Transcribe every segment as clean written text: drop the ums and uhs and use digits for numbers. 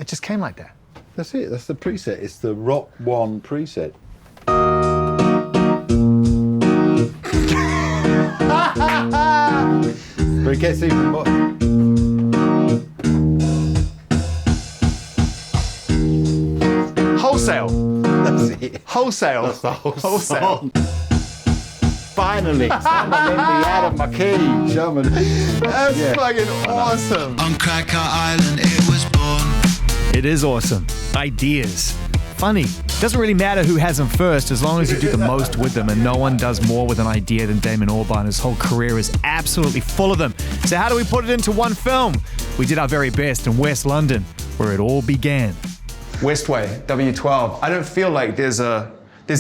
It just came like that. That's it. That's the preset. It's the Rock 1 preset. But it gets even more. Wholesale. That's it. Wholesale. That's the whole Wholesale. song. Finally, someone let me out of my cage. That's fucking awesome. On Cracker Island, it was born. It is awesome. Ideas. Funny. Doesn't really matter who has them first as long as you do the most with them, and no one does more with an idea than Damon Albarn. His whole career is absolutely full of them. So how do we put it into one film? We did our very best in West London, where it all began. Westway, W12. I don't feel like there's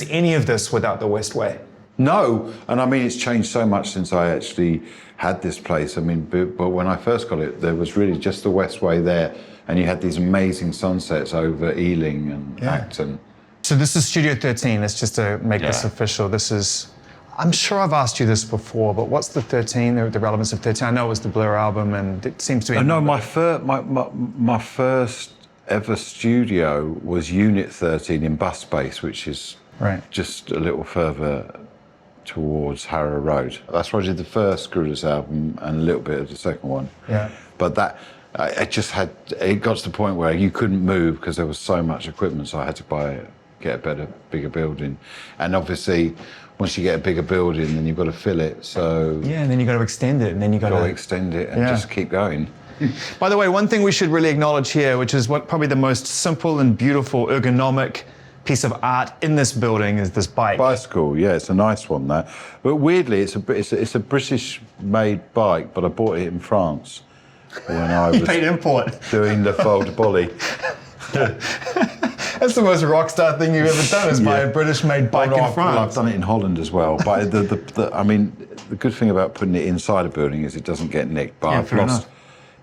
any of this without the Westway. No, and I mean, it's changed so much since I actually had this place. I mean, but when I first got it, there was really just the Westway there, and you had these amazing sunsets over Ealing and Acton. So this is Studio 13. Let's just to make this official. This is, I'm sure I've asked you this before, but what's the 13, the relevance of 13? I know it was the Blur album, and it seems to be... No, my first ever studio was Unit 13 in Bus Space, which is just a little further towards Harrow Road. That's where I did the first Gorillaz album and a little bit of the second one. Yeah. But that, it got to the point where you couldn't move because there was so much equipment, so I had to get a bigger building. And obviously, once you get a bigger building, then you've got to fill it, so... Yeah, and then you've got to extend it, and then you've got to... extend it and just keep going. By the way, one thing we should really acknowledge here, which is what probably the most simple and beautiful ergonomic piece of art in this building, is this bike. Bicycle, yeah, it's a nice one, that. But weirdly, it's a British-made bike, but I bought it in France when I was paid import. Doing the fold-bolly. That's the most rock star thing you've ever done, is buy a British-made bike in France. Well, I've done it in Holland as well. But I mean, the good thing about putting it inside a building is it doesn't get nicked. But I've lost,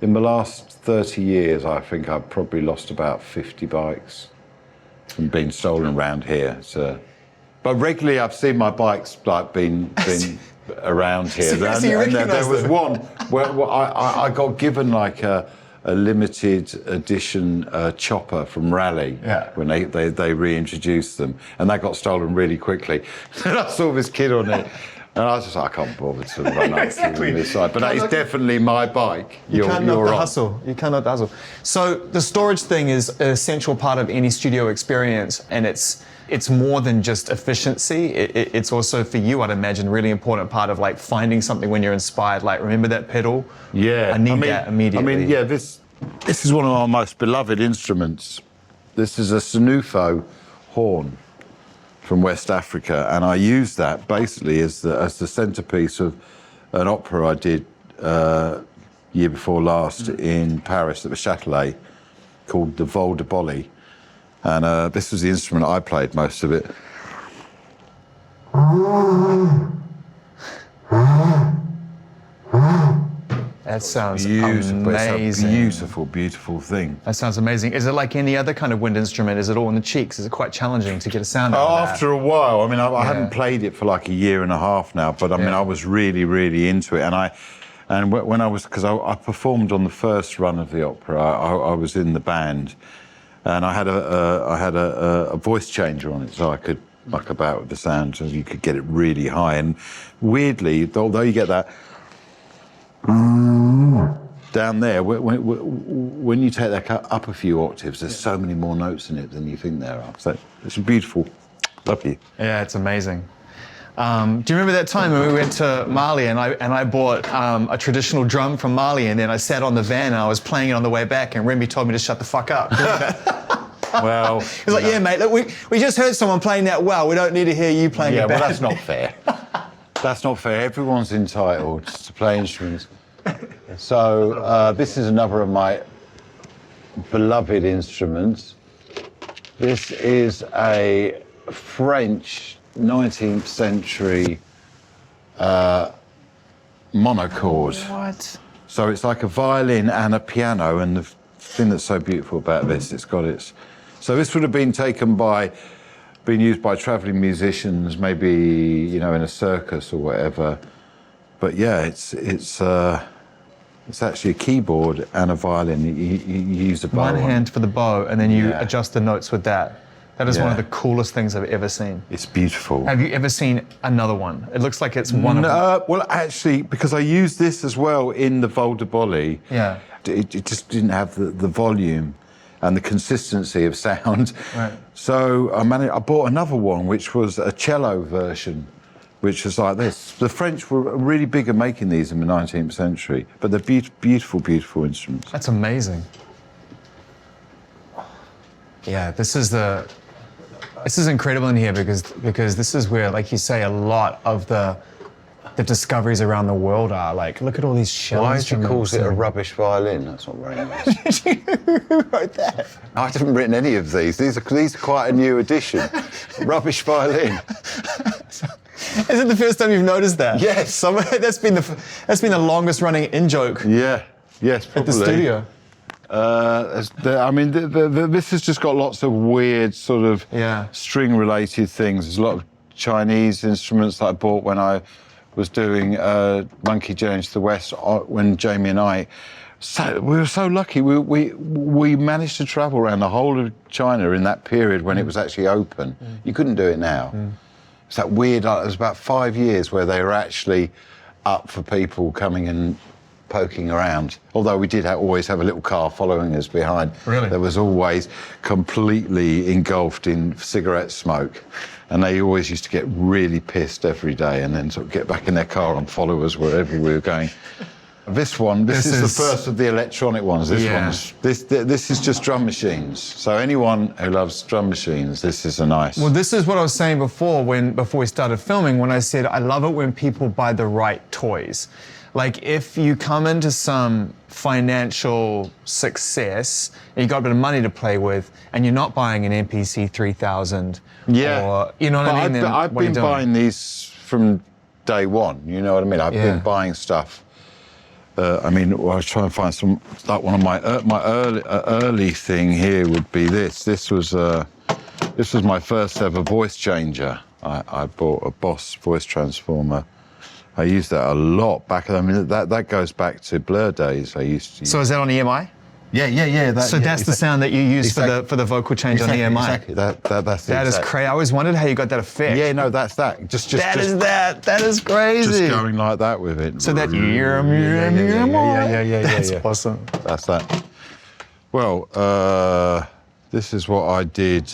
in the last 30 years, I think I've probably lost about 50 bikes from being stolen around here. So, but regularly I've seen my bikes like being around here. And there was one where I got given like a limited edition chopper from Raleigh when they reintroduced them, and that got stolen really quickly. And I saw this kid on it, and I was just like, I can't bother to run out to this side. But that is definitely my bike. You can't knock the hustle. You cannot hustle. So the storage thing is an essential part of any studio experience, and it's more than just efficiency. It's also, for you, I'd imagine, a really important part of like finding something when you're inspired. Like, remember that pedal? Yeah. I mean that immediately. I mean, yeah, this is one of my most beloved instruments. This is a Sanufo horn from West Africa, and I use that basically as the centerpiece of an opera I did year before last in Paris at the Châtelet called the Vol de Bolle. And this was the instrument I played most of it. That sounds amazing. It's a beautiful, beautiful thing. That sounds amazing. Is it like any other kind of wind instrument? Is it all in the cheeks? Is it quite challenging to get a sound out of that? After a while. I mean, I hadn't played it for like a year and a half now, but I mean, I was really, really into it. And when I was, because I performed on the first run of the opera, I was in the band, and I had a voice changer on it, so I could muck about with the sound, so you could get it really high. And weirdly, although you get that down there, when you take that up a few octaves, there's so many more notes in it than you think there are. So it's beautiful. Lovely. Yeah, it's amazing. Do you remember that time when we went to Mali and I bought a traditional drum from Mali, and then I sat on the van and I was playing it on the way back, and Remy told me to shut the fuck up? Well, he was like, yeah, mate, look, we just heard someone playing that well. We don't need to hear you playing it back. Well, that's not fair. That's not fair. Everyone's entitled to play instruments. So this is another of my beloved instruments. This is a French 19th century monochord. What? So it's like a violin and a piano, and the thing that's so beautiful about this, it's got its... So this would have been been used by travelling musicians, maybe, you know, in a circus or whatever. But yeah, it's It's actually a keyboard and a violin. You use a bow. One hand for the bow, and then you adjust the notes with that. That is one of the coolest things I've ever seen. It's beautiful. Have you ever seen another one? It looks like it's one of them. Well, actually, because I used this as well in the Voldebolly, it just didn't have the volume and the consistency of sound. Right. So I bought another one, which was a cello version, which was like this. The French were really big at making these in the 19th century, but they're beautiful, beautiful instruments. That's amazing. Yeah, this is incredible in here because this is where, like you say, a lot of the discoveries around the world are. Like, look at all these shell instruments. Why calls it a rubbish violin? That's not very nice. Who wrote that? I haven't written any of these. These are quite a new addition. Rubbish violin. Is it the first time you've noticed that? Yes. That's been the longest running in-joke. Yeah. Yes, probably. At the studio. This has just got lots of weird sort of string-related things. There's a lot of Chinese instruments that I bought when I was doing Monkey Journey to the West when Jamie and I. So we were so lucky. We managed to travel around the whole of China in that period when it was actually open. You couldn't do it now. It's that weird. It was about 5 years where they were actually up for people coming and poking around. Although we did always have a little car following us behind. Really? There was always completely engulfed in cigarette smoke. And they always used to get really pissed every day and then sort of get back in their car and follow us wherever we were going. This is the first of the electronic ones. This is just drum machines. So anyone who loves drum machines, this is a nice. Well, this is what I was saying before we started filming, when I said I love it when people buy the right toys. Like, if you come into some financial success and you got a bit of money to play with and you're not buying an MPC 3000 or, you know what I mean? I've been buying these from day one, you know what I mean? I've been buying stuff. I was trying to find some, like one of my early thing here would be this. This was my first ever voice changer. I bought a Boss voice transformer. I used that a lot back. That goes back to Blur days. I used to. So is that on EMI? Yeah. That's the sound that you use for the vocal change on EMI. Exactly. That is crazy. I always wondered how you got that effect. Yeah, no, that's that. That is crazy. Just going like that with it. So that yeah. That's awesome. That's that. Well, this is what I did.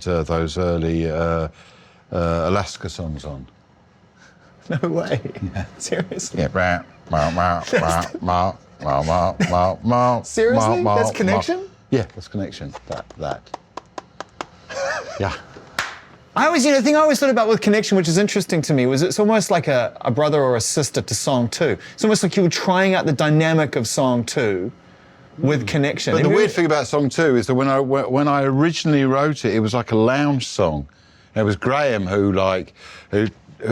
Those early Alaska songs on. No way. Yeah. Seriously? Yeah. Seriously? That's Connection? Yeah, that's Connection. That. Yeah. The thing I always thought about with Connection, which is interesting to me, was it's almost like a brother or a sister to Song 2. It's almost like you were trying out the dynamic of Song 2 with Connection. But the weird thing about Song 2 is that when I originally wrote it, it was like a lounge song. It was Graham who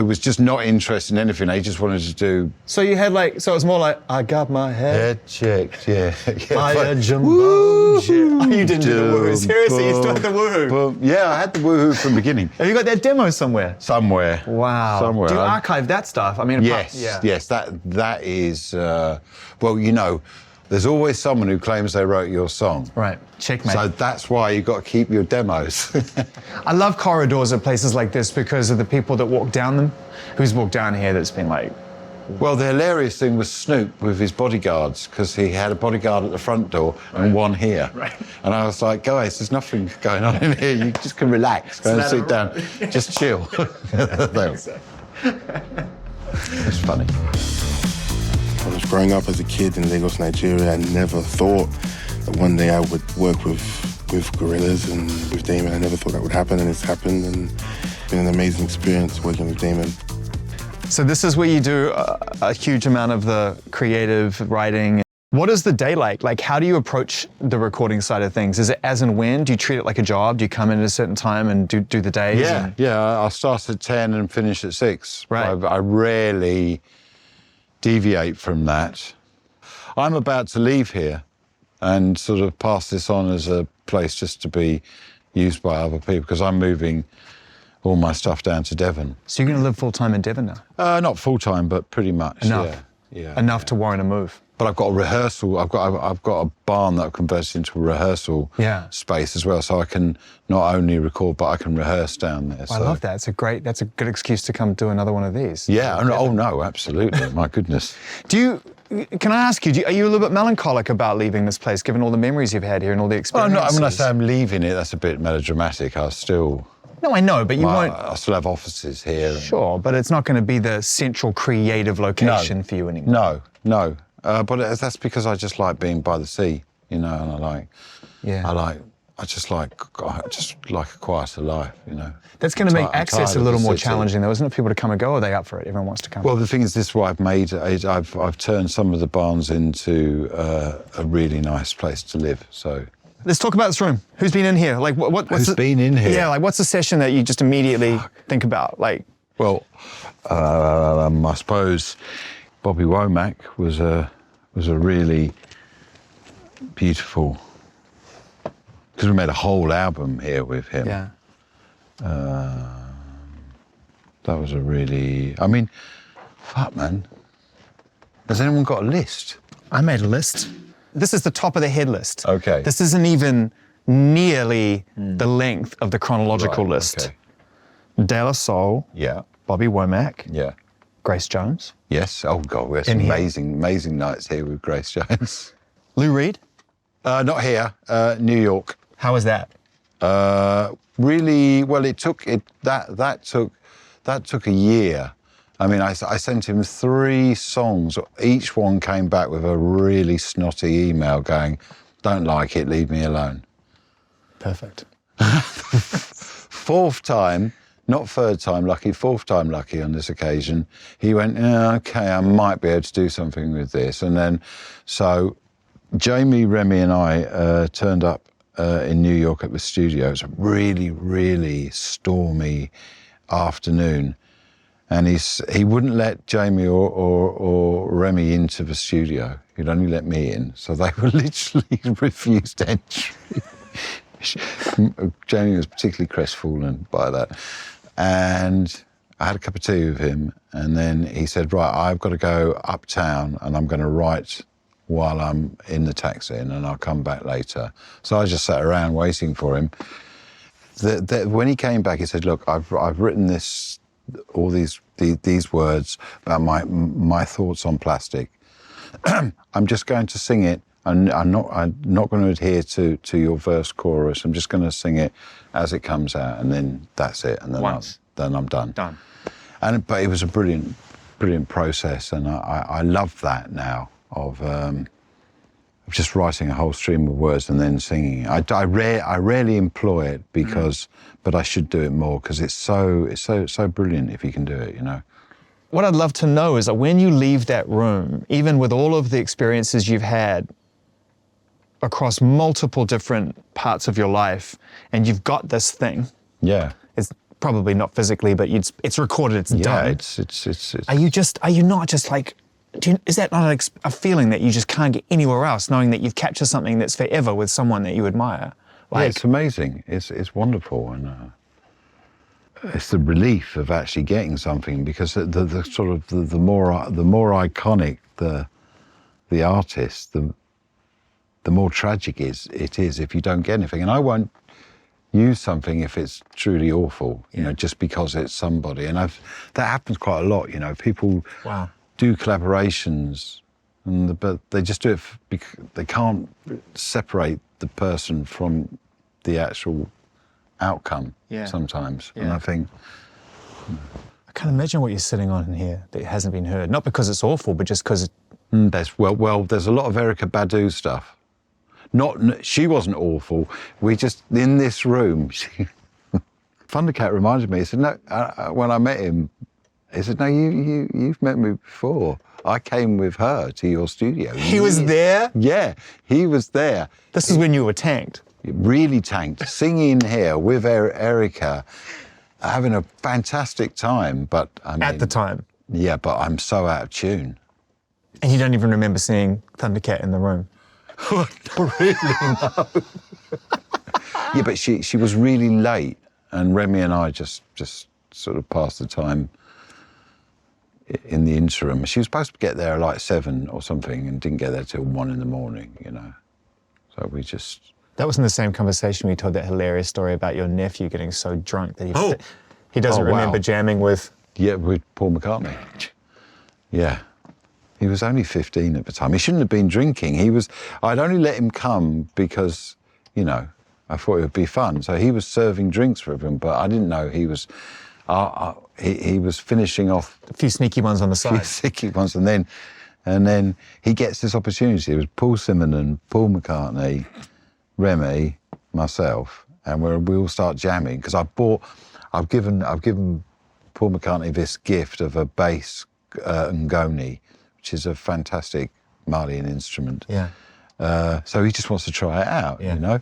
was just not interested in anything. He just wanted to do. So you had so it was more like, I got my head checked, yeah. By a jumbo jet. Oh, you didn't do the woohoo. Seriously, you still had the woohoo. Yeah, I had the woohoo from the beginning. Have you got that demo somewhere? Somewhere. Wow. Somewhere. Do you archive that stuff? Yes. That is. There's always someone who claims they wrote your song. Right. Checkmate. So that's why you've got to keep your demos. I love corridors at places like this because of the people that walk down them. Who's walked down here that's been like... Well, the hilarious thing was Snoop with his bodyguards, because he had a bodyguard at the front door and one here. Right. And I was like, guys, there's nothing going on in here. You just can relax, go and sit down, just chill. It's funny. I was growing up as a kid in Lagos, Nigeria. I never thought that one day I would work with Gorillaz and with Damon. I never thought that would happen, and it's happened, and it's been an amazing experience working with Damon. So this is where you do a huge amount of the creative writing. What is the day like? Like, how do you approach the recording side of things? Is it as and when? Do you treat it like a job? Do you come in at a certain time and do the days? Yeah. I start at 10 and finish at 6. Right. I rarely deviate from that. I'm about to leave here and sort of pass this on as a place just to be used by other people, because I'm moving all my stuff down to Devon. So you're going to live full-time in Devon now? Not full-time, but pretty much. Enough. Yeah. enough to warrant a move. But I've got a rehearsal. I've got a barn that I've converted into a rehearsal space as well, so I can not only record but I can rehearse down there. I love that. That's a good excuse to come do another one of these. Yeah. Oh no, absolutely. My goodness. Can I ask you? Are you a little bit melancholic about leaving this place, given all the memories you've had here and all the experiences? Oh, no, when I say I'm leaving it, that's a bit melodramatic. No, I know, but you won't. I still have offices here. Sure, but it's not going to be the central creative location for you anymore. No. But that's because I just like being by the sea, and I just like a quieter life, That's going to make access a little more challenging, though, isn't it? People to come and go, or are they up for it? Everyone wants to come. Well, the thing is, this is what I've made. I've turned some of the barns into a really nice place to live. So let's talk about this room. Who's been in here? Like, what's been in here? Yeah, like what's the session that you just immediately think about? Like, well, I suppose Bobby Womack was a really beautiful, because we made a whole album here with him. Yeah. That was a really, fuck, man. Has anyone got a list? I made a list. This is the top of the head list. Okay. This isn't even nearly the length of the chronological list. Okay. De La Soul. Yeah. Bobby Womack. Yeah. Grace Jones. Yes. Oh, God, we had some amazing nights here with Grace Jones. Lou Reed. Not here, New York. How was that? Really, well, that took a year. I sent him 3 songs. Each one came back with a really snotty email going, "Don't like it, leave me alone." Perfect. 4th time, not 3rd time lucky, 4th time lucky on this occasion, he went, "Okay, I might be able to do something with this." And then, so Jamie, Remy and I turned up in New York at the studio. It was a really, really stormy afternoon. And he wouldn't let Jamie or Remy into the studio. He'd only let me in. So they were literally refused entry. Jamie was particularly crestfallen by that. And I had a cup of tea with him. And then he said, "Right, I've got to go uptown and I'm going to write while I'm in the taxi and I'll come back later." So I just sat around waiting for him. When he came back, he said, "Look, I've written all these words about my thoughts on plastic. I'm just going to sing it, and I'm not going to adhere to your verse chorus. I'm just going to sing it as it comes out, and then that's it. And then I'm done." Done. But it was a brilliant process, and I love that now of just writing a whole stream of words and then singing. I rarely employ it but I should do it more because it's so brilliant if you can do it, What I'd love to know is that when you leave that room, even with all of the experiences you've had across multiple different parts of your life, and you've got this thing. Yeah. It's probably not physically, but it's recorded, it's done. Yeah, it's. Are you not just like, is that not a feeling that you just can't get anywhere else, knowing that you've captured something that's forever with someone that you admire? Yeah, it's amazing. It's wonderful, and it's the relief of actually getting something, because the sort of the more iconic the artist, the more tragic it is if you don't get anything. And I won't use something if it's truly awful, just because it's somebody. And that happens quite a lot. People do collaborations, but they just do it because they can't separate the person from the actual outcome sometimes. And I think... I can't imagine what you're sitting on in here that hasn't been heard. Not because it's awful, but just because... There's a lot of Erykah Badu stuff. She wasn't awful. We just, in this room... Thundercat reminded me, he said, no, when I met him, he said, "No, you've met me before. I came with her to your studio." He was there? Yeah, he was there. This is when you were tanked. Really tanked. Singing here with Erykah, having a fantastic time, but at the time? Yeah, but I'm so out of tune. And you don't even remember seeing Thundercat in the room? Not really, no. Yeah, but she was really late, and Remy and I just sort of passed the time in the interim. She was supposed to get there at like 7 or something and didn't get there till 1 a.m, you know. So we just... That was in the same conversation we told that hilarious story about your nephew getting so drunk that he doesn't remember jamming with... Yeah, with Paul McCartney. Yeah. He was only 15 at the time. He shouldn't have been drinking. I'd only let him come because, you know, I thought it would be fun. So he was serving drinks for everyone, but I didn't know he was finishing off a few sneaky ones on the side. A few sneaky ones, and then he gets this opportunity. It was Paul Simonon, Paul McCartney, Remy, myself, and we all start jamming because I've given Paul McCartney this gift of a bass ngoni, which is a fantastic Malian instrument. Yeah. So he just wants to try it out, yeah. you know.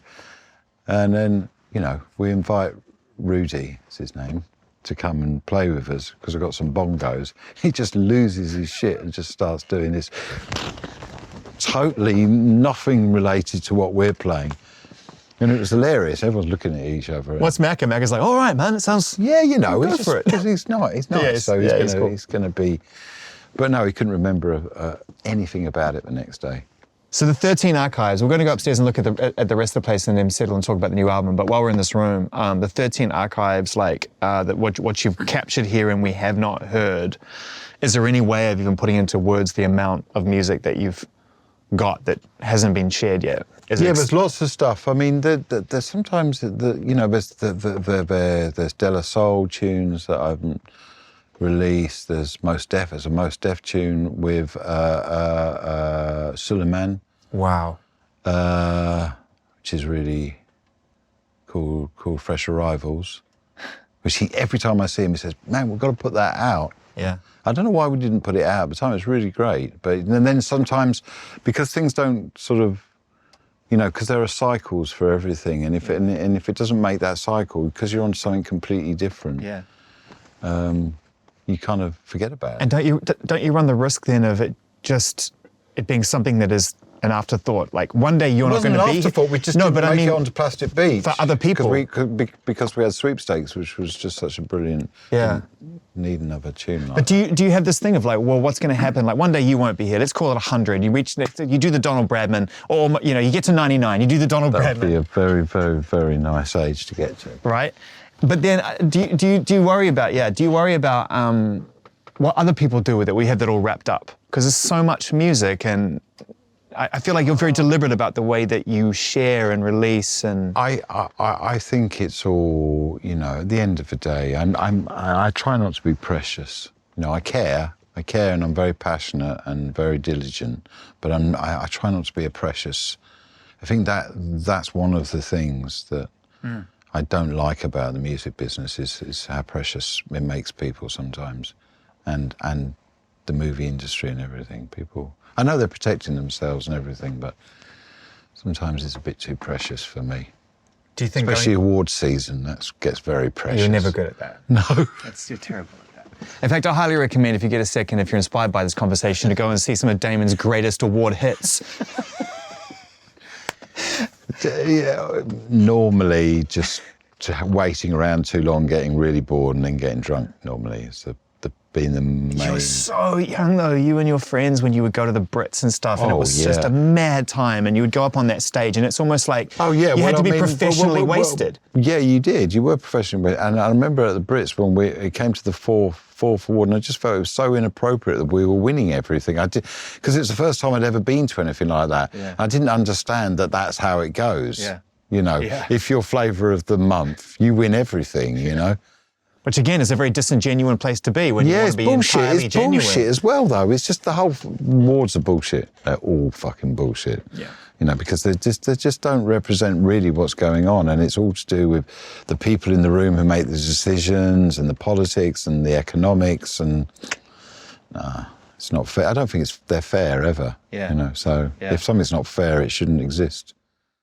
And then, you know, we invite Rudy, is his name, to come and play with us because I've got some bongos. He just loses his shit and just starts doing this totally nothing related to what we're playing. And it was hilarious. Everyone's looking at each other. What's Macca? Macca's like, all right, man, it sounds... Yeah, you know, go for it. Because he's nice, so he's cool. going to be... But no, he couldn't remember anything about it the next day. So the 13 archives, we're going to go upstairs and look at the rest of the place and then settle and talk about the new album. But while we're in this room, the 13 archives, like what you've captured here and we have not heard, is there any way of even putting into words the amount of music that you've got that hasn't been shared yet? There's lots of stuff. I mean, there's sometimes there's De La Soul tunes that I haven't released. There's there's a Most Def tune with Suleiman. Wow. Which is really cool, called Fresh Arrivals. Which every time I see him, he says, man, we've got to put that out. Yeah. I don't know why we didn't put it out at the time. It's really great. But and then sometimes, because things don't sort of, you know, because there are cycles for everything, and if it doesn't make that cycle, because you're on something completely different, you kind of forget about it. And don't you run the risk then of it being something that is an afterthought? Like one day you're not going to be... It wasn't an afterthought, we just didn't make it onto Plastic Beach. For other people. Because we had Sweepstakes, which was just such a brilliant... Yeah. Need another tune like But do you have this thing of like, well, what's going to happen? Like one day you won't be here. Let's call it 100. You do the Donald Bradman, or you know, you get to 99. You do the Donald Bradman. That would be a very, very, very nice age to get to. Right. But then, do you worry about what other people do with it? We have that all wrapped up because there's so much music, and I feel like you're very deliberate about the way that you share and release. And I think it's all, you know, at the end of the day, I try not to be precious. You know, I care, and I'm very passionate and very diligent. But I try not to be a precious. I think that's one of the things that I don't like about the music business is how precious it makes people sometimes, and the movie industry and everything. People, I know they're protecting themselves and everything, but sometimes it's a bit too precious for me. Do you think, especially award season, that gets very precious. You're never good at that. No, you're terrible at that. In fact, I highly recommend, if you get a second, if you're inspired by this conversation, to go and see some of Damon's greatest award hits. Yeah, normally just waiting around too long, getting really bored, and then getting drunk. Normally, is being the main. You were so young though. You and your friends, when you would go to the Brits and stuff, and it was just a mad time. And you would go up on that stage, and it's almost like you had to be professionally wasted. Yeah, you did. You were professionally, and I remember at the Brits when it came to the fourth award, and I just felt it was so inappropriate that we were winning everything. I did, because it's the first time I'd ever been to anything like that. Yeah. I didn't understand that that's how it goes. Yeah. You know, if you're flavour of the month, you win everything. You know. Which again is a very disingenuous place to be when you want to be entirely genuine. It's bullshit as well, though. It's just the whole awards are bullshit. They're all fucking bullshit. Yeah. You know, because they just don't represent really what's going on, and it's all to do with the people in the room who make the decisions and the politics and the economics, and it's not fair. I don't think they're fair ever. Yeah. You know, so if something's not fair, it shouldn't exist.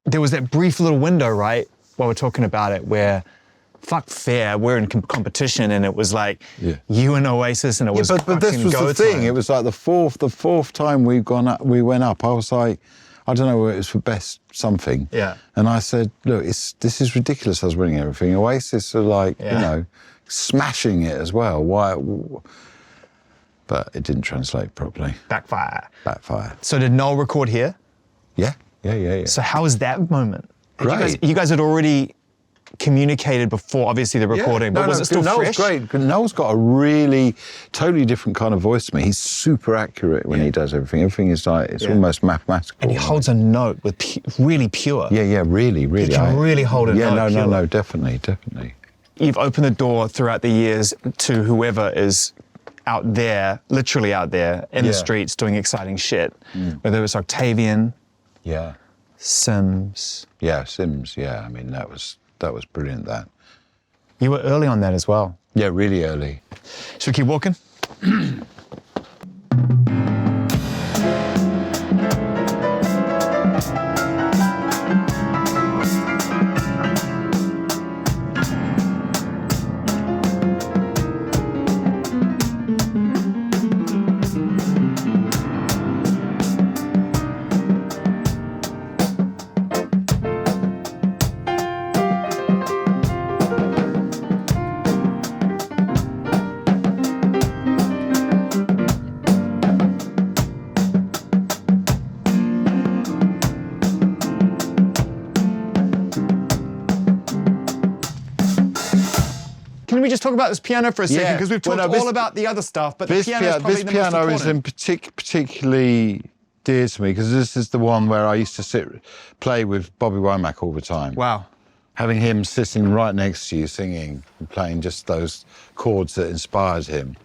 There was that brief little window, right, while we're talking about it, where fuck fair, we're in competition, and it was like you and Oasis, and it was but this was the thing. It was like the fourth time we went up. I was like, I don't know, it was for best something. Yeah. And I said, look, this is ridiculous. I was winning everything. Oasis are like, you know, smashing it as well. but it didn't translate properly. Backfire. So did Noel record here? Yeah. So how was that moment? Great. You guys had already communicated before, obviously, the recording, but was it still fresh? Noel's great. Noel's got a really, totally different kind of voice to me. He's super accurate when he does everything. Everything is like, it's almost mathematical. And he holds a note with really pure. Yeah, really. He can really hold a note. No, definitely. You've opened the door throughout the years to whoever is out there, literally out there, in the streets doing exciting shit. Whether it's Octavian, Sims. Yeah, Sims, I mean, that was brilliant, that. You were early on that as well. Yeah, really early. Should we keep walking? Can we just talk about this piano for a second? Because we've talked all about the other stuff, but the piano is probably the most important. This piano is particularly dear to me because this is the one where I used to play with Bobby Womack all the time. Wow. Having him sitting right next to you singing and playing just those chords that inspired him.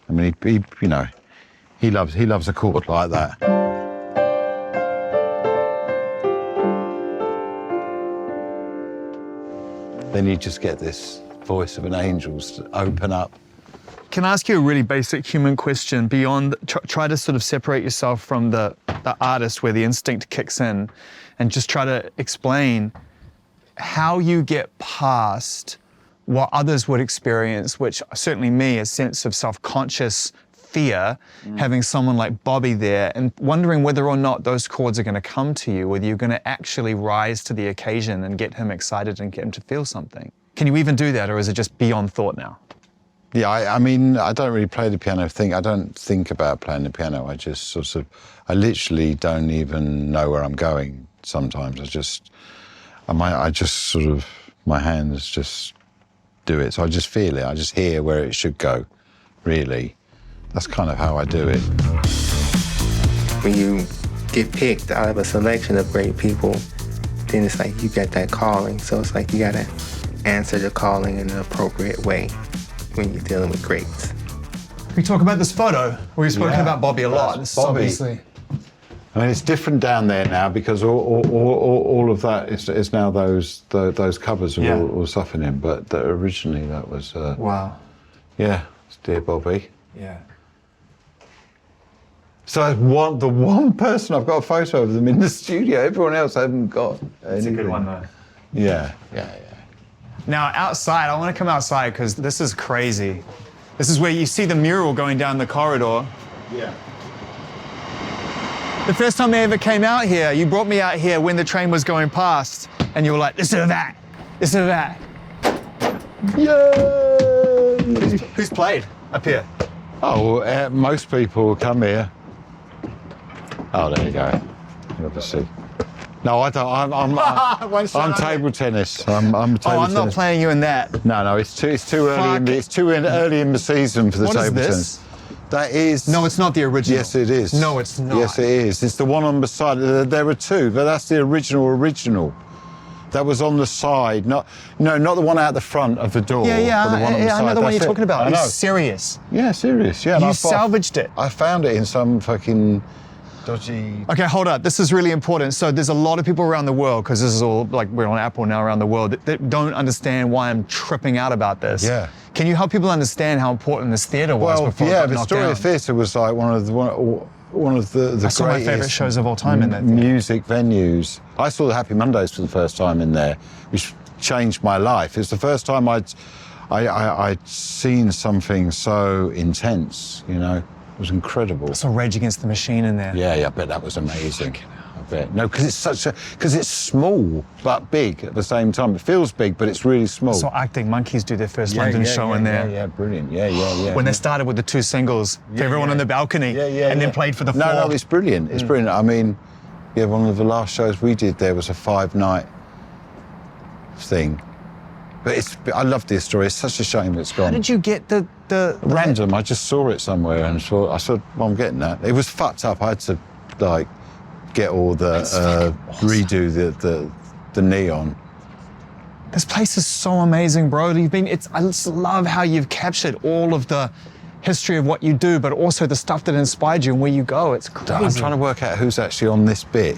I mean, he loves a chord like that. Then you just get this voice of an angel to open up. Can I ask you a really basic human question beyond, try to sort of separate yourself from the artist where the instinct kicks in and just try to explain how you get past what others would experience, which certainly me, a sense of self-conscious fear, having someone like Bobby there and wondering whether or not those chords are going to come to you, whether you're going to actually rise to the occasion and get him excited and get him to feel something. Can you even do that, or is it just beyond thought now? Yeah, I mean, I don't really play the piano. I don't think about playing the piano. I just I literally don't even know where I'm going sometimes. My hands just do it. So I just feel it. I just hear where it should go, really. That's kind of how I do it. When you get picked out of a selection of great people, then it's like you got that calling. So it's like you got to answer the calling in an appropriate way when you're dealing with greats. We talk about this photo. We've spoken about Bobby a lot. This Bobby. Obviously. I mean, it's different down there now because all of that is now those covers are all stuff in him. But originally that was wow. Yeah, it's Dear Bobby. Yeah. So the one person I've got a photo of them in the studio. Everyone else I haven't got. It's a good one though. Yeah. Now outside, I want to come outside because this is crazy. This is where you see the mural going down the corridor. Yeah. The first time I ever came out here, you brought me out here when the train was going past, and you were like, listen to that, listen to that. Yay! Who's played up here? Oh, most people come here. Oh, there you go. Obviously. No, I don't. I'm table tennis. I'm table tennis. I'm not playing you in that. No, it's too early. It's too early in the season for the table tennis. That is. No, it's not the original. Yes, it is. No, it's not. Yes, it is. It's the one on the side. There are two, but that's the original. That was on the side, not the one out the front of the door. Yeah, but the one on the side. I know the one you're talking about. I know. It's serious. Yeah, serious. Yeah. You salvaged it. I found it in some fucking dodgy. Okay, hold up. This is really important. So there's a lot of people around the world, because this is all, like, we're on Apple now around the world, that don't understand why I'm tripping out about this. Yeah. Can you help people understand how important this theatre was before it got the knocked Story down? of Theatre was like one of the That's some of my favourite shows of all time in that music venues. I saw the Happy Mondays for the first time in there, which changed my life. It was the first time I'd seen something so intense, It was incredible. I saw Rage Against the Machine in there. Yeah, I bet that was amazing. I bit. No, because it's small but big at the same time. It feels big, but it's really small. So Arctic Monkeys do their first London show in there. Yeah, brilliant. Yeah. When they started with the 2 singles, for everyone on the balcony, and then played for the 4. No, it's brilliant. It's brilliant. I mean, one of the last shows we did there was a 5-night thing. But I love this story. It's such a shame it's gone. How did you get the Random. I just saw it somewhere and I said, well, I'm getting that. It was fucked up. I had to, like, get all the, awesome. redo the neon. This place is so amazing, bro. I just love how you've captured all of the history of what you do, but also the stuff that inspired you and where you go. It's crazy. I'm trying to work out who's actually on this bit.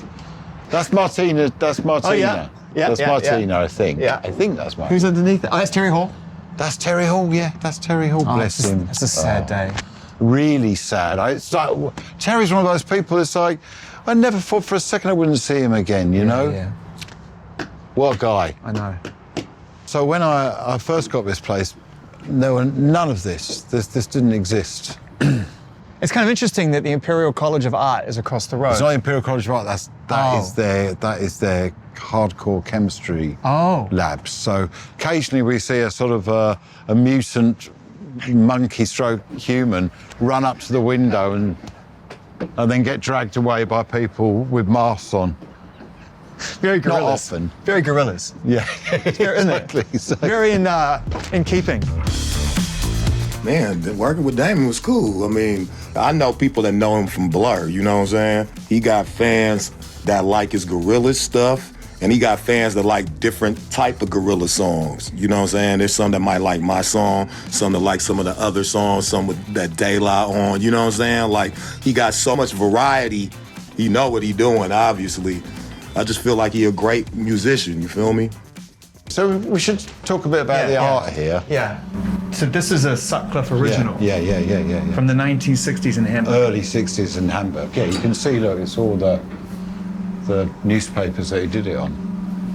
That's Martina. Oh, yeah? That's Martina, I think. Yeah. I think that's Martina. Who's underneath it? Oh, that's Terry Hall. That's Terry Hall, yeah. That's Terry Hall, bless him. It's a sad day. Really sad. It's like, Terry's one of those people, it's like, I never thought for a second I wouldn't see him again, you know? Yeah. What a guy. I know. So when I first got this place, there were none of this. This didn't exist. It's kind of interesting that the Imperial College of Art is across the road. It's not Imperial College of Art. That is their hardcore chemistry labs. So occasionally we see a sort of a mutant monkey stroke human run up to the window and then get dragged away by people with masks on. Very Gorillaz. Not often. Very Gorillaz. Yeah, exactly. So. Very in keeping. Man, working with Damon was cool. I mean, I know people that know him from Blur, you know what I'm saying? He got fans that like his Gorillaz stuff, and he got fans that like different type of Gorillaz songs. You know what I'm saying? There's some that might like my song, some that like some of the other songs, some with that De La on, you know what I'm saying? Like, he got so much variety. He know what he doing, obviously. I just feel like he a great musician, you feel me? So we should talk a bit about the art here. Yeah. So this is a Sutcliffe original. Yeah. From the 1960s in Hamburg. Early 60s in Hamburg. Yeah, you can see, look, it's all the newspapers that he did it on.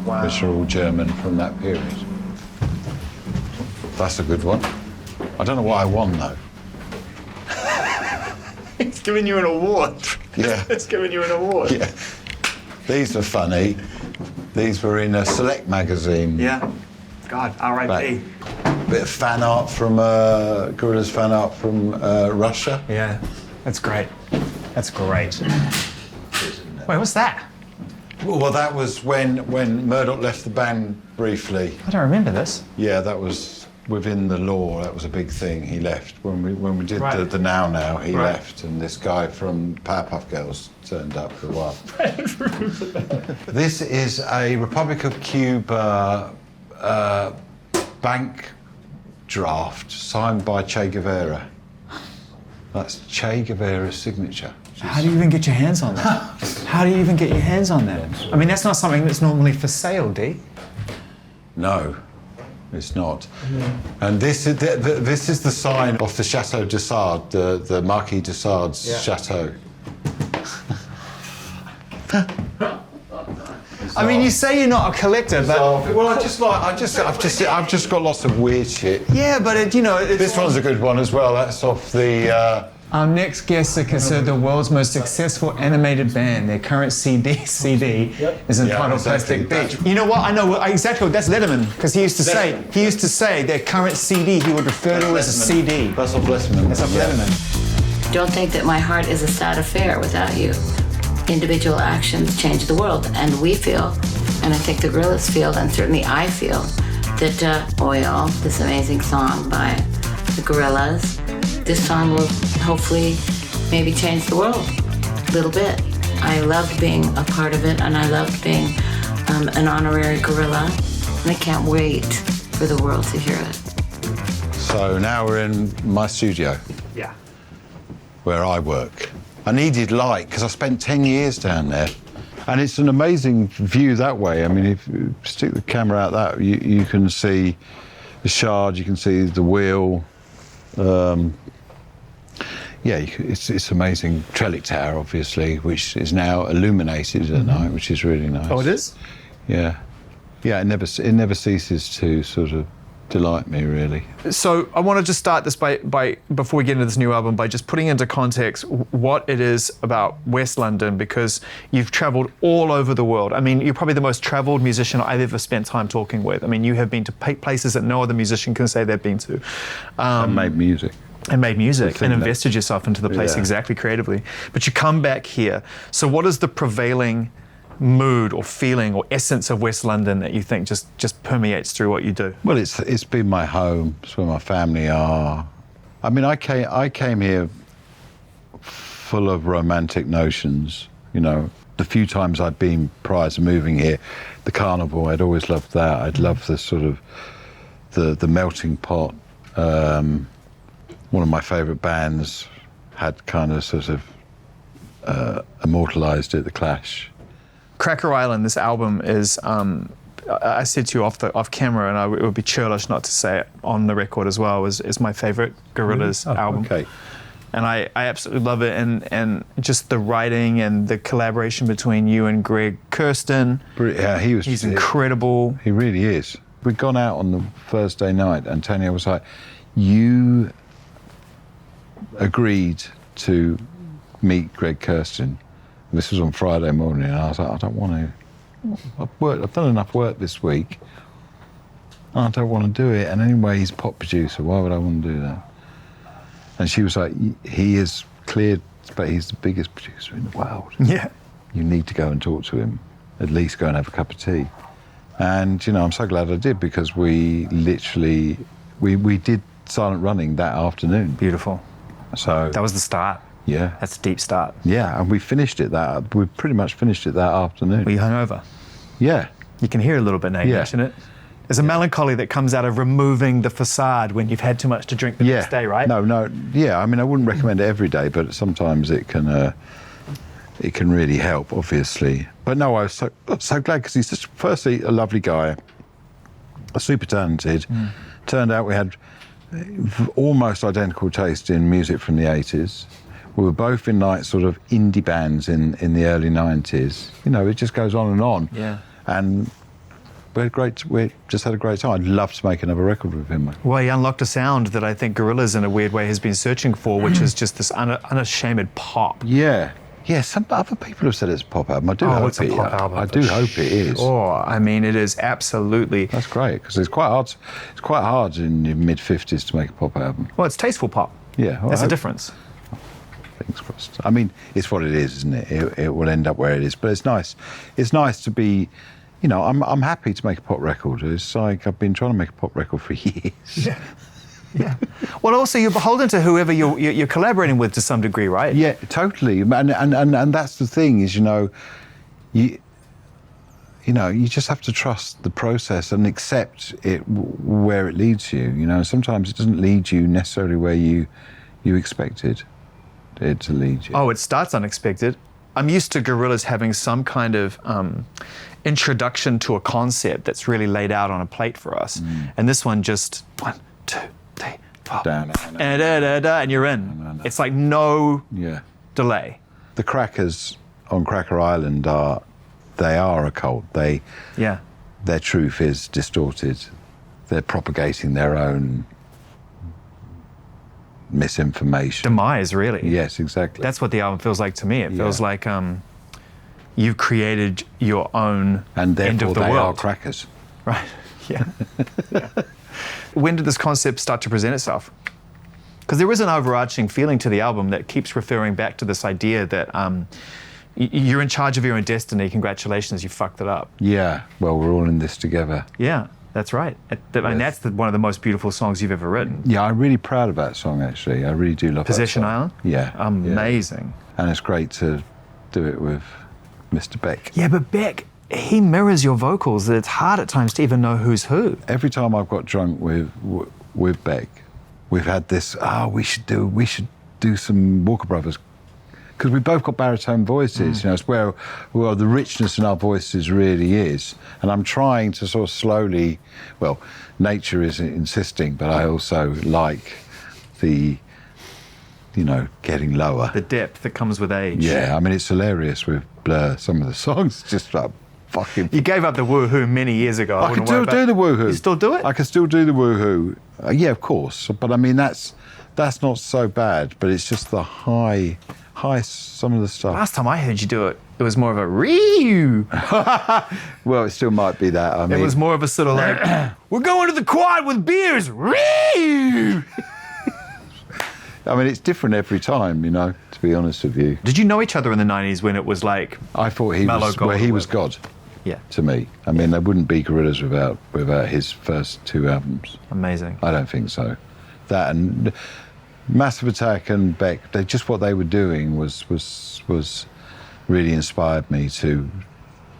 Wow. Which are all German from that period. That's a good one. I don't know what I won, though. It's giving you an award. Yeah. It's giving you an award. Yeah. These are funny. These were in a Select magazine. Yeah. God, R.I.P. Bit of fan art from Gorillaz fan art from Russia. Yeah, that's great. That's great. Wait, what's that? Well, that was when Murdoch left the band briefly. I don't remember this. Yeah, that was within the law. That was a big thing. He left when we did the Now. He left, and this guy from Powerpuff Girls turned up for a while. This is a Republic of Cuba bank draft signed by Che Guevara. That's Che Guevara's signature. How do you even get your hands on that? How do you even get your hands on that? I mean, that's not something that's normally for sale, D. No, it's not. And this is the sign of the Chateau de Sade, the Marquis de Sade's chateau. I mean, you say you're not a collector, but well, I've just got lots of weird shit. yeah, but This one's a good one as well. That's off the. Our next guests are considered the world's most successful animated band. Their current CD is entitled exactly. Plastic Beach. You know what? I know exactly. That's Letterman, because he used to say their current CD he would refer to as a CD. That's off Letterman. That's off Letterman. Don't think that my heart is a sad affair without you. Individual actions change the world, and we feel, and I think the Gorillaz feel, and certainly I feel, that Oil, this amazing song by the Gorillaz, this song will hopefully maybe change the world a little bit. I loved being a part of it, and I loved being an honorary gorilla, and I can't wait for the world to hear it. So now we're in my studio. Yeah. Where I work. I needed light because I spent 10 years down there. And it's an amazing view that way. I mean, if you stick the camera out that, you can see the Shard, you can see the wheel. It's amazing. Trellick Tower, obviously, which is now illuminated at night, which is really nice. Oh, it is? Yeah. Yeah, it never ceases to sort of delight me, really. So I want to just start this by before we get into this new album, by just putting into context what it is about West London, because you've traveled all over the world. I mean, you're probably the most traveled musician I've ever spent time talking with. I mean, you have been to places that no other musician can say they've been to. And made music. And invested yourself into the place exactly creatively. But you come back here. So what is the prevailing mood or feeling or essence of West London that you think just permeates through what you do? Well, it's been my home. It's where my family are. I mean, I came here full of romantic notions. You know, the few times I'd been prior to moving here, the carnival, I'd always loved that. I'd loved the sort of the melting pot. One of my favourite bands had kind of sort of immortalised it, The Clash. Cracker Island, this album is, I said to you off camera, and it would be churlish not to say it on the record as well, is my favourite Gorillaz album. Okay. And I absolutely love it, and just the writing and the collaboration between you and Greg Kurstin. Yeah, he's incredible. He really is. We'd gone out on the Thursday night, and Tanya was like, you agreed to meet Greg Kurstin. This was on Friday morning, and I was like, I don't want to. I've done enough work this week. I don't want to do it. And anyway, he's a pop producer. Why would I want to do that? And she was like, he is cleared, but he's the biggest producer in the world. Yeah. You need to go and talk to him. At least go and have a cup of tea. And, you know, I'm so glad I did, because we literally, we did Silent Running that afternoon. Beautiful. So that was the start. Yeah. That's a deep start. Yeah, and we pretty much finished it that afternoon. Were you hungover? Yeah. You can hear a little bit now, isn't it? There's a melancholy that comes out of removing the facade when you've had too much to drink the next day, right? No, yeah, I mean, I wouldn't recommend it every day, but sometimes it can really help, obviously. But no, I was so glad, because he's just, firstly, a lovely guy, super talented. Turned out we had almost identical taste in music from the 80s. We were both in like sort of indie bands in the early 90s. You know, it just goes on and on. Yeah. And we just had a great time. I'd love to make another record with him. Well, he unlocked a sound that I think Gorillaz in a weird way has been searching for, which is just this unashamed pop. Yeah. Yeah, some other people have said it's a pop album. I do hope it's a pop album. I do hope it is. Oh, I mean, it is absolutely. That's great, because it's quite hard in your mid-50s to make a pop album. Well, it's tasteful pop. Yeah. Well, there's a difference. Fingers crossed. I mean, it's what it is, isn't it? It will end up where it is. But it's nice. It's nice to be, you know, I'm happy to make a pop record. It's like I've been trying to make a pop record for years. Yeah. Yeah. Well, also you're beholden to whoever you're collaborating with to some degree, right? Yeah, totally. And that's the thing is, you know, you just have to trust the process and accept it where it leads you. You know, sometimes it doesn't lead you necessarily where you expected it to lead you. Oh, it starts unexpected. I'm used to Gorillaz having some kind of introduction to a concept that's really laid out on a plate for us. And this one just 1, 2, 3, 4, down, and you're in. It's like no delay. The Crackers on Cracker Island are a cult. Their truth is distorted. They're propagating their own misinformation. Demise, really. Yes, exactly. That's what the album feels like to me. It feels like you've created your own and end of the they world. Are crackers. Right. Yeah. When did this concept start to present itself? Because there is an overarching feeling to the album that keeps referring back to this idea that you're in charge of your own destiny. Congratulations, you fucked it up. Yeah. Well, we're all in this together. Yeah. That's right. And that's one of the most beautiful songs you've ever written. Yeah, I'm really proud of that song, actually. I really do love Possession that song. Island? Yeah. Amazing. Yeah. And it's great to do it with Mr. Beck. Yeah, but Beck, he mirrors your vocals. That it's hard at times to even know who's who. Every time I've got drunk with Beck, we've had this, we should do some Walker Brothers. Because we've both got baritone voices, you know, it's where the richness in our voices really is. And I'm trying to sort of slowly, well, nature is insisting, but I also like the, you know, getting lower. The depth that comes with age. Yeah, I mean, it's hilarious with Blur, some of the songs, just like fucking. You gave up the woohoo many years ago. I can still do the woohoo. You still do it? I can still do the woohoo. Yeah, of course. But I mean, that's not so bad. But it's just the high some of the stuff. Last time I heard you do it, it was more of a ree. Well, it still might be that. I mean, It was more of a sort of like, we're going to the quad with beers. Ree. I mean, it's different every time, you know, to be honest with you. Did you know each other in the 90s when it was like I thought he Mellow was God he or was whatever? God Yeah, to me. I mean, there wouldn't be Gorillaz without his first 2 albums. amazing. I don't think so. That and Massive Attack and Beck, just what they were doing was really inspired me to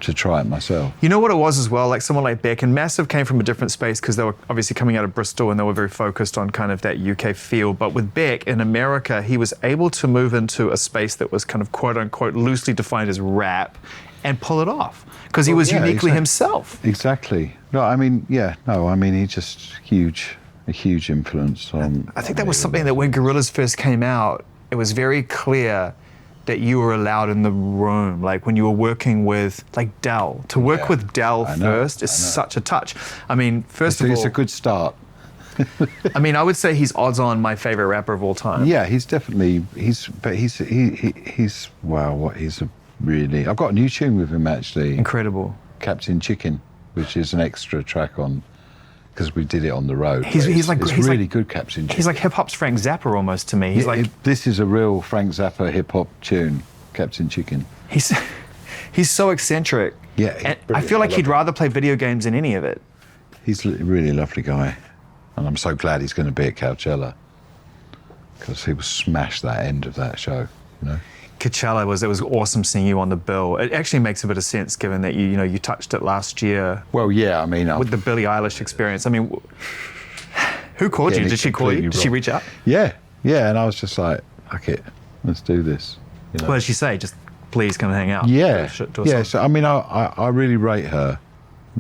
try it myself. You know what it was as well? Like someone like Beck and Massive came from a different space because they were obviously coming out of Bristol and they were very focused on kind of that UK feel. But with Beck in America, he was able to move into a space that was kind of quote unquote loosely defined as rap and pull it off because he was uniquely himself. Exactly. No, I mean, he just a huge influence on. I think that was something that when Gorillaz first came out, it was very clear that you were allowed in the room, like when you were working with like Del. To work with Del first is such a touch. I mean, first of all, it's a good start. I mean, I would say he's odds on my favorite rapper of all time. Yeah, he's definitely he's wow. He's a really. I've got a new tune with him actually. Incredible. Captain Chicken, which is an extra track on. Because we did it on the road. He's really good, Captain Chicken. He's like hip hop's Frank Zappa almost to me. He's this is a real Frank Zappa hip hop tune, Captain Chicken. He's so eccentric. Yeah, and I feel like he'd rather play video games than any of it. He's a really lovely guy, and I'm so glad he's going to be at Coachella because he will smash that end of that show. You know. Coachella it was awesome seeing you on the bill. It actually makes a bit of sense given that you touched it last year. Well, yeah, I mean with the Billie Eilish experience. I mean, who called you? Did she call you? Did she reach out? Yeah, and I was just like, fuck it, let's do this. You know? What did she say? Just please come and hang out. Yeah, do a song. So I mean, I really rate her,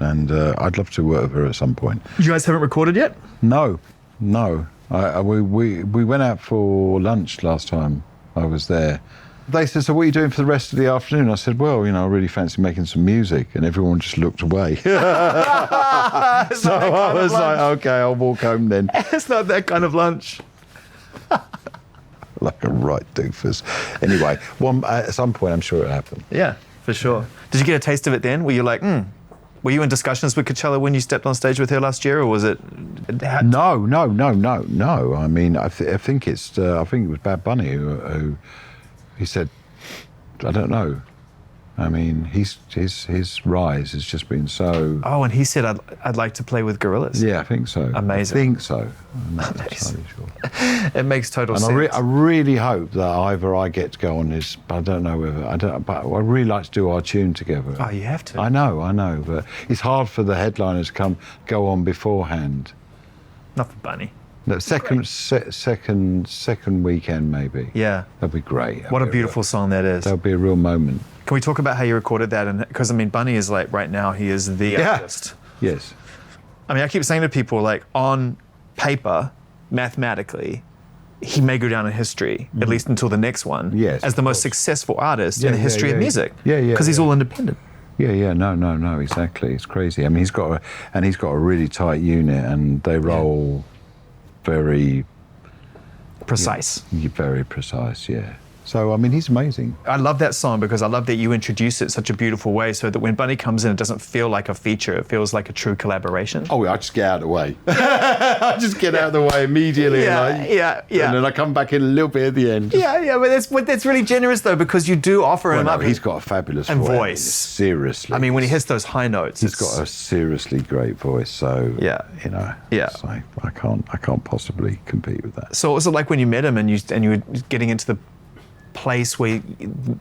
and I'd love to work with her at some point. You guys haven't recorded yet? No. We went out for lunch last time I was there. They said, so what are you doing for the rest of the afternoon? I said, well, I really fancy making some music. And everyone just looked away. So I was like, okay, I'll walk home then. It's not that kind of lunch. Like a right doofus. Anyway, at some point, I'm sure it'll happen. Yeah, for sure. Did you get a taste of it then? Were you like, Were you in discussions with Coachella when you stepped on stage with her last year, or was it? No. I mean, I think it was Bad Bunny who he said, I don't know. I mean, his rise has just been so. Oh, and he said, I'd like to play with Gorillaz. Yeah, I think so. Amazing. I think so. I'm not entirely sure. It makes total sense. And I really hope that either I get to go on this. I don't know whether but I really like to do our tune together. Oh, you have to. I know, but it's hard for the headliners to go on beforehand. Not for Bunny. No, second weekend maybe. Yeah. That'd be great. What a beautiful song that is. That'll be a real moment. Can we talk about how you recorded that? And because I mean, Bunny is like right now he is the artist. Yes. I mean, I keep saying to people like on paper, mathematically, he may go down in history at least until the next one. Yes, as the most successful artist in the history of music. Yeah. Because he's all independent. Yeah. No. Exactly. It's crazy. I mean, he's got a really tight unit, and they roll very precise. Very precise. Yeah. So, I mean, he's amazing. I love that song because I love that you introduce it in such a beautiful way so that when Bunny comes in, it doesn't feel like a feature. It feels like a true collaboration. Oh, I just get out of the way. I just get out of the way immediately. Yeah. And then I come back in a little bit at the end. Yeah, but that's really generous, though, because you do offer him up. He's got a fabulous voice. Seriously. I mean, when he hits those high notes. He's got a seriously great voice, so, Yeah. It's like, I can't possibly compete with that. So what was it like when you met him and you were getting into the place where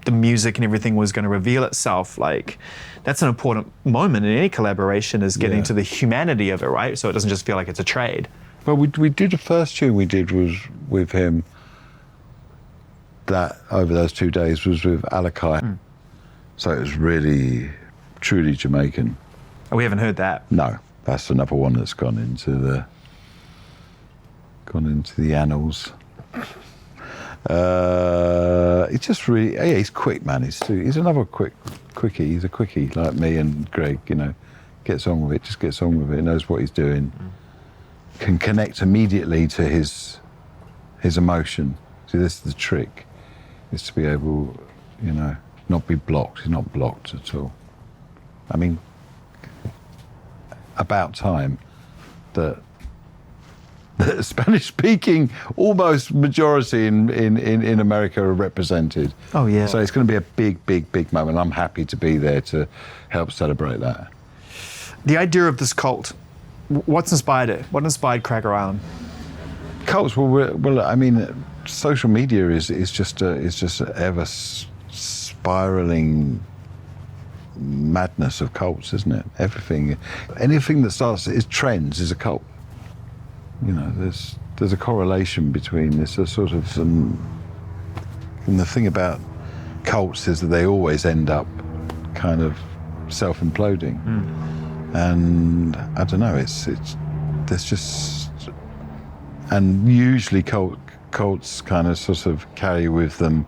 the music and everything was going to reveal itself? Like, that's an important moment in any collaboration, is getting to the humanity of it, right? So it doesn't just feel like it's a trade. Well, we did the first tune we did was with him. That over those 2 days was with Alakai. So it was really, truly Jamaican. Oh, we haven't heard that. No, that's another one that's gone into the annals. It's just really, he's quick, man. He's another quick quickie. He's a quickie like me and Greg. You know, gets on with it. Just gets on with it. Knows what he's doing. Can connect immediately to his emotion. See, this is the trick. Is to be able, you know, not be blocked. He's not blocked at all. I mean, about time that the Spanish-speaking almost majority in America are represented. Oh, yeah. So it's going to be a big moment. I'm happy to be there to help celebrate that. The idea of this cult, what's inspired it? What inspired Cracker Island? Cults, well, I mean, social media is just ever spiraling madness of cults, isn't it? Anything that starts is trends is a cult. You know, there's a correlation between this sort of and the thing about cults is that they always end up kind of self-imploding. And I don't know, there's just, and usually cults kind of sort of carry with them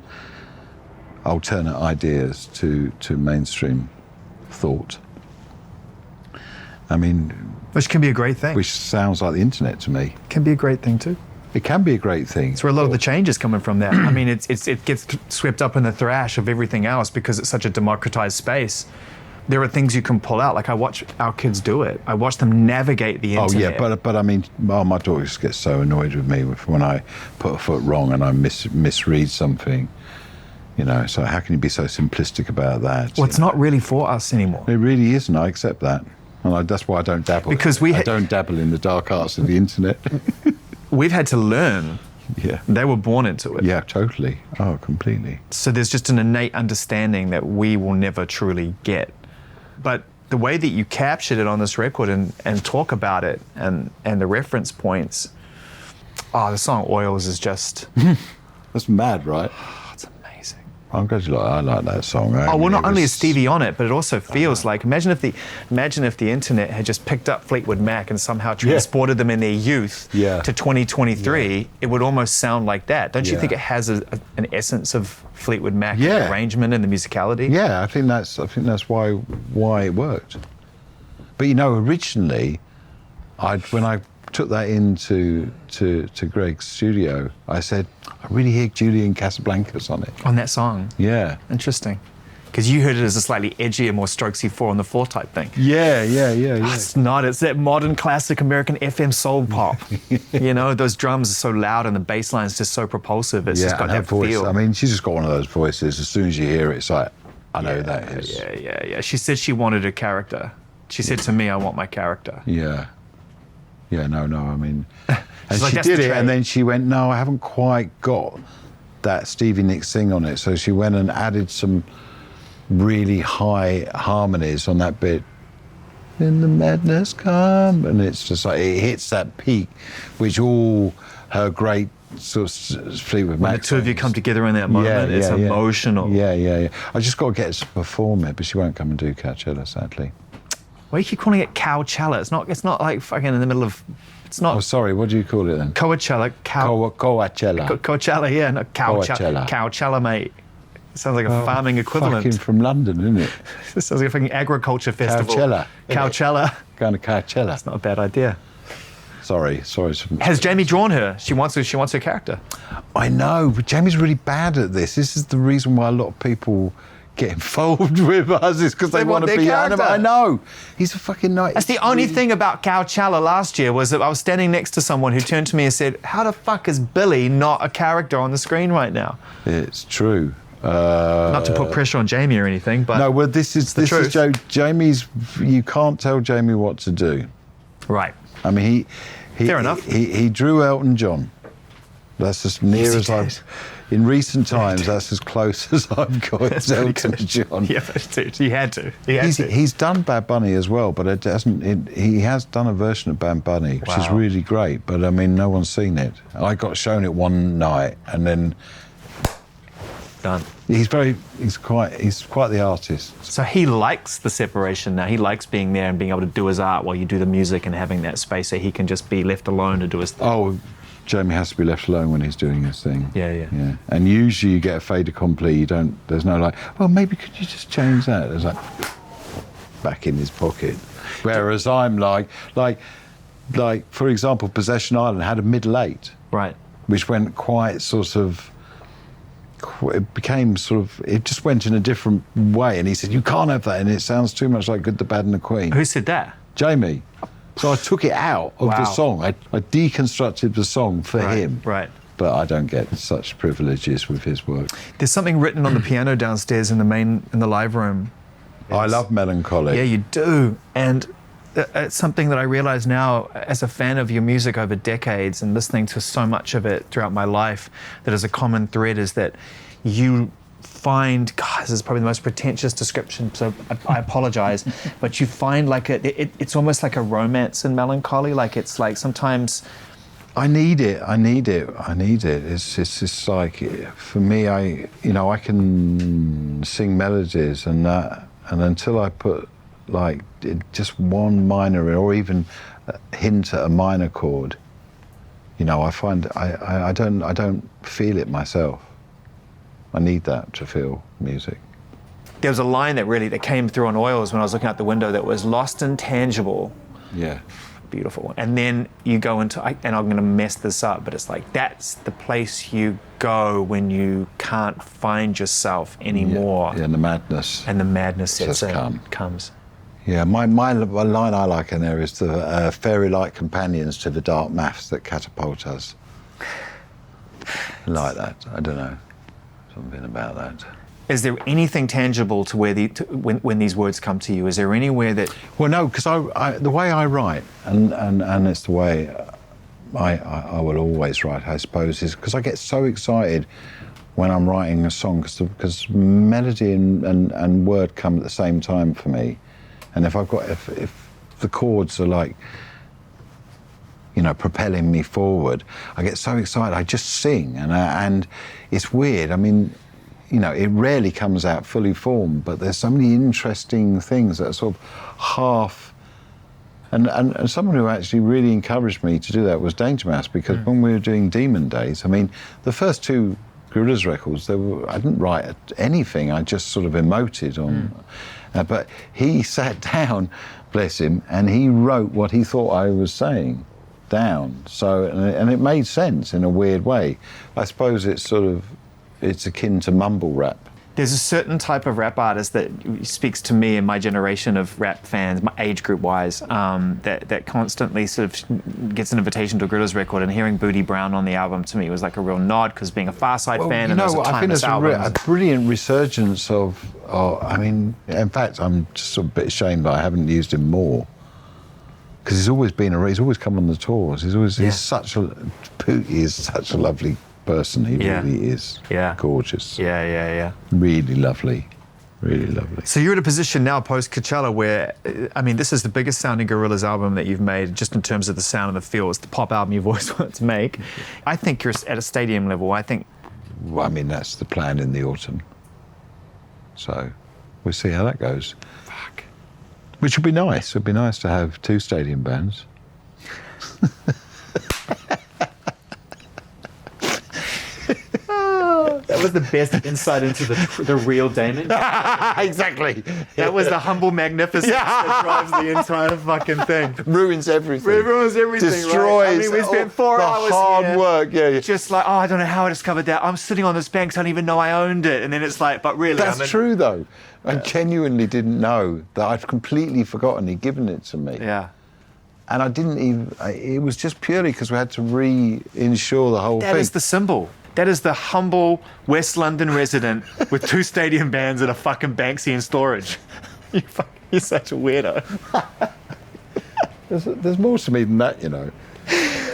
alternate ideas to mainstream thought. I mean, which can be a great thing. Which sounds like the internet to me. Can be a great thing too. It can be a great thing. It's where a lot of the change is coming from there. I mean, it gets swept up in the thrash of everything else because it's such a democratized space. There are things you can pull out. Like I watch our kids do it. I watch them navigate the internet. Oh yeah, but I mean, my daughter just gets so annoyed with me when I put a foot wrong and I misread something. You know, so how can you be so simplistic about that? Well, it's not really for us anymore. It really isn't. I accept that. And that's why I don't dabble. Because I don't dabble in the dark arts of the internet. We've had to learn. Yeah. They were born into it. Yeah, totally. Oh, completely. So there's just an innate understanding that we will never truly get. But the way that you captured it on this record and talk about it and the reference points, the song Oils is just... That's mad, right? It's amazing. I'm glad you I like that song. Not only is Stevie on it, but it also feels like, imagine if the internet had just picked up Fleetwood Mac and somehow transported them in their youth to 2023, it would almost sound like that. Don't you think it has an essence of Fleetwood Mac arrangement and the musicality? Yeah, I think that's why it worked. But you know, originally, when I took that into Greg's studio, I said, I really hear Julian Casablancas on it. On that song? Yeah. Interesting. Because you heard it as a slightly edgier, more strokesy 4 on the floor type thing. Yeah. It's not. It's that modern classic American FM soul pop. You know, those drums are so loud and the bass line is just so propulsive. It's just got that voice, feel. I mean, she's just got one of those voices. As soon as you hear it, it's like, I know who that is. Yeah. She said she wanted a character. She said to me, I want my character. Yeah, no, I mean... And like, she did it, and then she went, no, I haven't quite got that Stevie Nicks thing on it. So she went and added some really high harmonies on that bit. In the madness come, and it's just like, it hits that peak, which all her great sort of Fleetwood Mac When the two of you come together in that moment, it's emotional. Yeah. I just got to get her to perform it, but she won't come and do Coachella, sadly. Why do you keep calling it Coachella? It's not like fucking in the middle of... It's not... Oh, sorry, what do you call it then? Coachella. Coachella. Coachella, yeah. No, Coachella. Coachella, mate. It sounds like a farming equivalent. Fucking from London, isn't it? It sounds like a fucking agriculture festival. Coachella. Going to Coachella. That's not a bad idea. Sorry. Has Jamie drawn her? She wants her character. I know, but Jamie's really bad at this. This is the reason why a lot of people get involved with us, is because they want to be animated. I know. He's a fucking night. That's the only thing about Coachella last year, was that I was standing next to someone who turned to me and said, how the fuck is Billy not a character on the screen right now? It's true. Not to put pressure on Jamie or anything, but no. Well, this is Jamie's. You can't tell Jamie what to do. Right. I mean, fair enough. He drew Elton John. That's as near as I've. In recent times, that's as close as I've got to Elton John. Yeah, he had to. He's done Bad Bunny as well, but it hasn't. He has done a version of Bad Bunny, which is really great. But I mean, no one's seen it. I got shown it one night, and then done. He's quite the artist. So he likes the separation now. He likes being there and being able to do his art while you do the music and having that space so he can just be left alone to do his thing. Oh, Jamie has to be left alone when he's doing his thing. Yeah. And usually you get a fait accompli. There's no like, well, maybe could you just change that? There's like, back in his pocket. Whereas I'm like, for example, Possession Island had a middle eight. Right. Which went quite sort of, it became sort of, it just went in a different way. And he said, you can't have that. And it sounds too much like Good, the Bad and the Queen. Who said that? Jamie. So I took it out of the song. I deconstructed the song for him. Right. But I don't get such privileges with his work. There's something written on the piano downstairs in the live room. I love melancholy. Yeah, you do. And it's something that I realize now as a fan of your music over decades and listening to so much of it throughout my life, that is a common thread, is that you find, God, this is probably the most pretentious description, so I apologize, but you find like it's almost like a romance in melancholy. Like it's like sometimes I need it. It's just like, for me, I can sing melodies and until I put like just one minor or even a hint at a minor chord, I find I don't feel it myself. I need that to feel music. There was a line that came through on Oils when I was looking out the window that was lost and tangible. Yeah. Beautiful. And then you go into, and I'm going to mess this up, but it's like, that's the place you go when you can't find yourself anymore. Yeah, and the madness. And the madness just comes. Yeah, my line I like in there is the fairy-like companions to the dark maths that catapult us. I like that. I don't know. Something about that. Is there anything tangible to where when these words come to you? Is there anywhere that... Well, no, because the way I write, and it's the way I will always write, I suppose, is because I get so excited when I'm writing a song, because melody and word come at the same time for me. And if the chords are like, propelling me forward, I get so excited, I just sing, and it's weird. I mean, it rarely comes out fully formed, but there's so many interesting things that are sort of half. And someone who actually really encouraged me to do that was Danger Mouse, because when we were doing Demon Days, I mean, the first two Gorillaz records, I didn't write anything, I just sort of emoted on. But he sat down, bless him, and he wrote what he thought I was saying down. So, and it made sense in a weird way. I suppose it's akin to mumble rap. There's a certain type of rap artist that speaks to me and my generation of rap fans, my age group wise, that constantly sort of gets an invitation to a Gorillaz record, and hearing Booty Brown on the album to me was like a real nod, because being a Far Side fan, and it was a timeless album. I think it's a brilliant resurgence of, I mean, in fact, I'm just a bit ashamed that I haven't used him more. Because he's always come on the tours. He's such a lovely person. He really is. Yeah. Gorgeous. Yeah. Really lovely. So you're at a position now post Coachella where, I mean, this is the biggest sounding Gorillaz album that you've made, just in terms of the sound and the feel. It's the pop album you've always wanted to make. I think you're at a stadium level. Well, I mean, that's the plan in the autumn. So we'll see how that goes. Fuck. Which would be nice. It would be nice to have two stadium bands. That was the best insight into the real Damon. Exactly. That was the humble magnificence that drives the entire fucking thing. Ruins everything. Destroys. Right? I mean, we spent 4 hours the hard here, work. Yeah. just like, I don't know how I discovered that. I'm sitting on this bank, so I don't even know I owned it. And then it's like, but really, That's true, though. I genuinely didn't know that. I'd completely forgotten he'd given it to me. Yeah. And I didn't even. It was just purely because we had to reinsure the whole thing. That is the symbol. That is the humble West London resident with 2 stadium bands and a fucking Banksy in storage. You're such a weirdo. There's more to me than that, you know.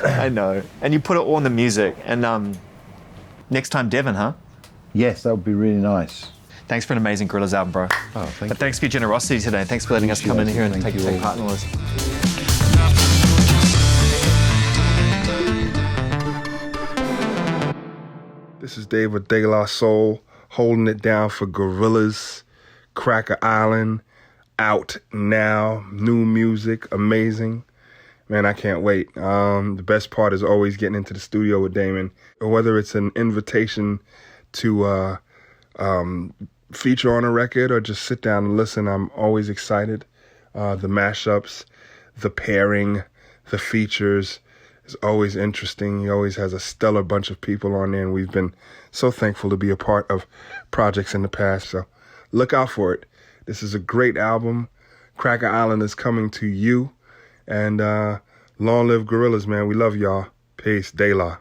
I know. And you put it all in the music. And next time, Devon, huh? Yes, that would be really nice. Thanks for an amazing Gorillaz album, bro. Oh, thank you. Thanks for your generosity today. Thanks for letting us come in here and take part in all this. This is David De La Soul holding it down for Gorillaz, Cracker Island, out now, new music, amazing. Man, I can't wait. The best part is always getting into the studio with Damon, whether it's an invitation to feature on a record or just sit down and listen. I'm always excited. The mashups, the pairing, the features is always interesting. He always has a stellar bunch of people on there, and we've been so thankful to be a part of projects in the past. So look out for it. This is a great album. Cracker Island is coming to you. And long live Gorillaz, man. We love y'all. Peace. De La.